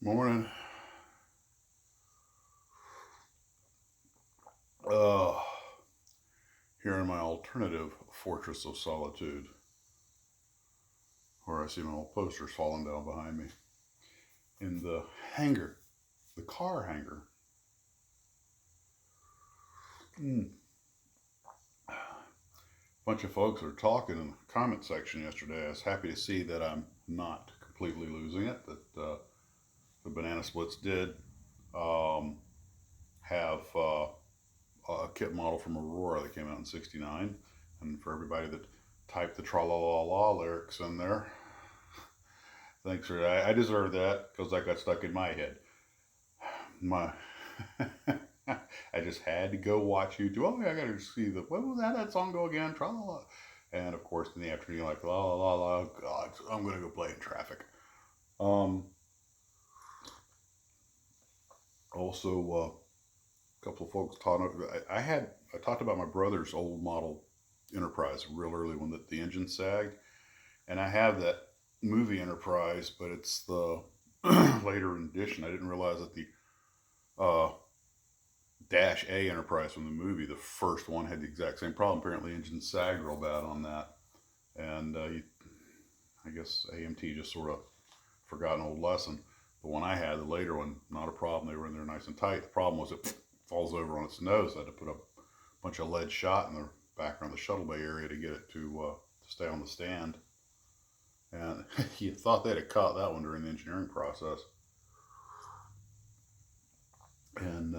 Morning. Uh, Here in my alternative fortress of solitude, where I see my old posters falling down behind me. In the hangar, the car hangar. Mm. A bunch of folks were talking in the comment section yesterday. I was happy to see that I'm not completely losing it, that the Banana Splits did um, have a kit model from Aurora that came out in '69. And for everybody that typed the tra la la la lyrics in there, thanks for that. I deserve that because that got stuck in my head. My, I just had to go watch YouTube. Oh yeah, I got to see the what was that song go again? Tra la la. And of course, in the afternoon, like la la la la. God, I'm gonna go play in traffic. Um, Also, a couple of folks taught. I talked about my brother's old model Enterprise, real early when the engine sagged, and I have that movie Enterprise, but it's the later edition. I didn't realize that the uh, Dash A Enterprise from the movie, the first one, had the exact same problem. Apparently, engine sagged real bad on that, and I guess AMT just sort of forgot an old lesson. The one I had, the later one, not a problem. They were in there nice and tight. The problem was it falls over on its nose. I had to put a bunch of lead shot in the background of the shuttle bay area to get it to stay on the stand. And you thought they'd have caught that one during the engineering process. And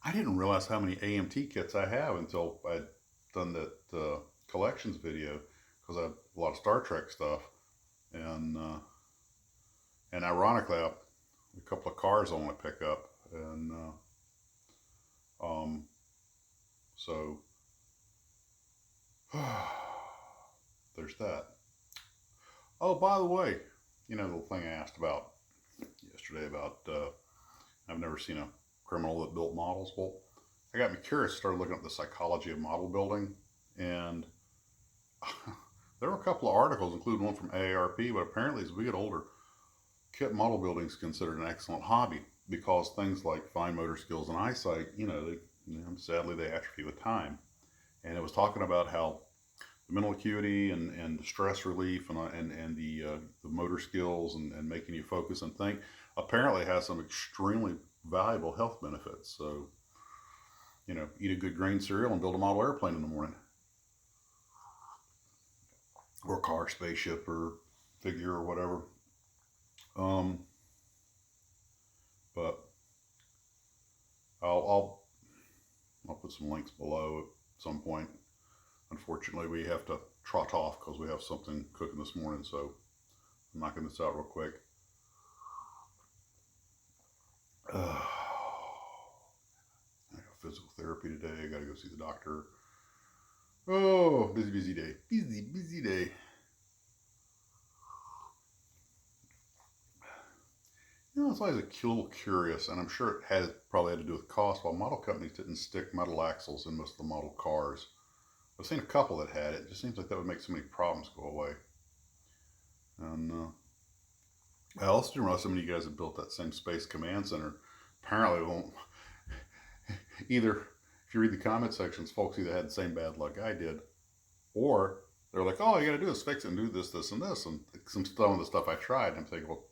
I didn't realize how many AMT kits I have until I'd done that collections video, because I have a lot of Star Trek stuff. And ironically, I have a couple of cars I want to pick up. And um, so there's that. Oh, by the way, the little thing I asked about yesterday about I've never seen a criminal that built models. Well, I got me curious, started looking up the psychology of model building, and there were a couple of articles, including one from AARP, but apparently as we get older, kit model building is considered an excellent hobby because things like fine motor skills and eyesight, sadly they atrophy with time. And it was talking about how the mental acuity and stress relief and the motor skills and making you focus and think apparently has some extremely valuable health benefits. So, eat a good grain cereal and build a model airplane in the morning, or car, spaceship, or figure, or whatever. Um, but I'll put some links below at some point. Unfortunately, we have to trot off because we have something cooking this morning. So I'm knocking this out real quick. I got physical therapy today. I got to go see the doctor. Oh, busy day. Busy day. It's always a little curious, and I'm sure it has probably had to do with cost. While model companies didn't stick metal axles in most of the model cars, I've seen a couple that had it. It just seems like that would make so many problems go away. And I also didn't realize so many of you guys have built that same Space Command Center. Apparently, it won't. Either, if you read the comment sections, folks either had the same bad luck I did, or they're like, "Oh, all you got to do is fix it and do this, this, and this," and some of the stuff I tried. And I'm thinking, well,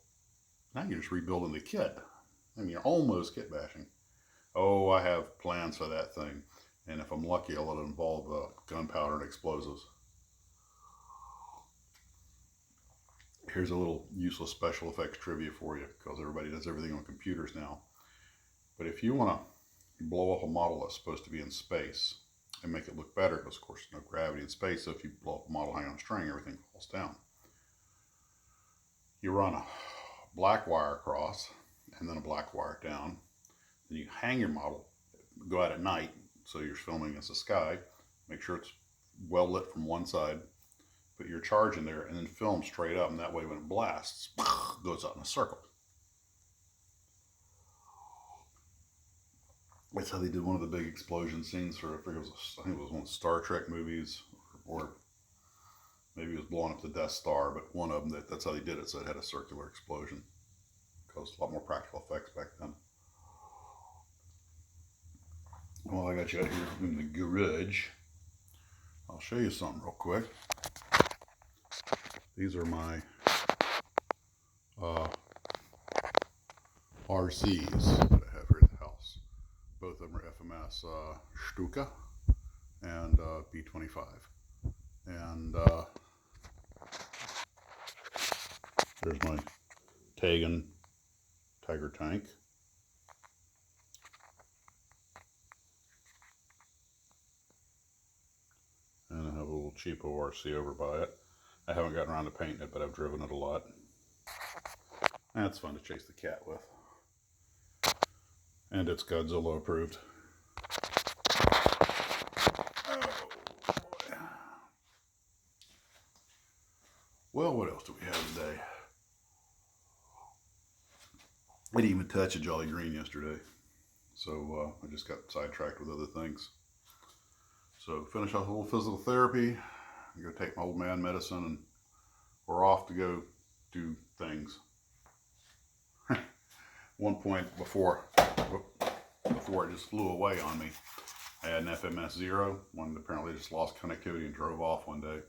now you're just rebuilding the kit. I mean, you're almost kit bashing. Oh, I have plans for that thing, and if I'm lucky, it'll involve gunpowder and explosives. Here's a little useless special effects trivia for you, because everybody does everything on computers now. But if you want to blow up a model that's supposed to be in space and make it look better, because of course there's no gravity in space, so if you blow up a model hanging on a string, everything falls down. You run a black wire across and then a black wire down. Then you hang your model, go out at night, so you're filming against the sky. Make sure it's well lit from one side. Put your charge in there and then film straight up, and that way when it blasts, it goes out in a circle. That's how they did one of the big explosion scenes for, I think it was one of the Star Trek movies, or maybe it was blowing up the Death Star, but one of them, that's how they did it, so it had a circular explosion. caused a lot more practical effects back then. Well, I got you out here in the garage. I'll show you something real quick. These are my RCs that I have here at the house. Both of them are FMS Stuka and B25. And there's my Tagan Tiger tank. And I have a little cheapo RC over by it. I haven't gotten around to painting it, but I've driven it a lot. And it's fun to chase the cat with. And it's Godzilla approved. Oh, boy. Well, what else do we have today? I didn't even touch a Jolly Green yesterday. So I just got sidetracked with other things. So finish off a little physical therapy. I'm going to take my old man medicine and we're off to go do things. One point before it just flew away on me, I had an FMS 0. One apparently just lost connectivity and drove off one day.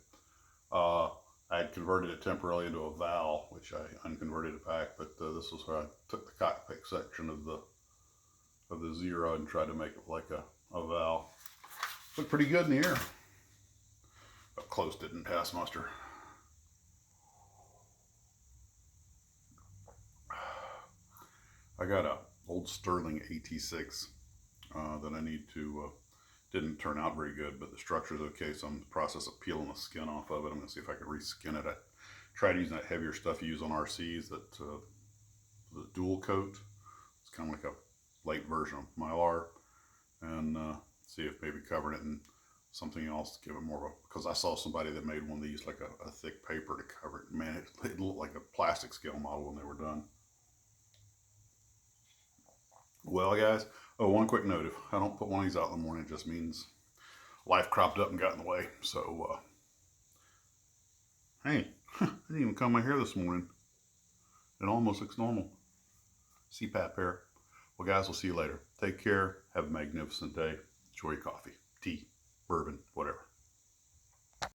I had converted it temporarily into a Val, which I unconverted it back, but this was where I took the cockpit section of the 0 and tried to make it like a Val. Looked pretty good in the air. Up close didn't pass muster. I got a old Sterling AT6 that I need to, didn't turn out very good, but the structure's okay, so I'm in the process of peeling the skin off of it. I'm gonna see if I can reskin it. I tried using that heavier stuff you use on RCs, that the dual coat. It's kind of like a light version of Mylar, and see if maybe covering it in something else to give it more of a, because I saw somebody that made one that used like a thick paper to cover it. Man, it looked like a plastic scale model when they were done. Well, guys, oh, one quick note. If I don't put one of these out in the morning, it just means life cropped up and got in the way. So, hey, I didn't even comb my hair this morning. It almost looks normal. CPAP hair. Well, guys, we'll see you later. Take care. Have a magnificent day. Enjoy your coffee, tea, bourbon, whatever.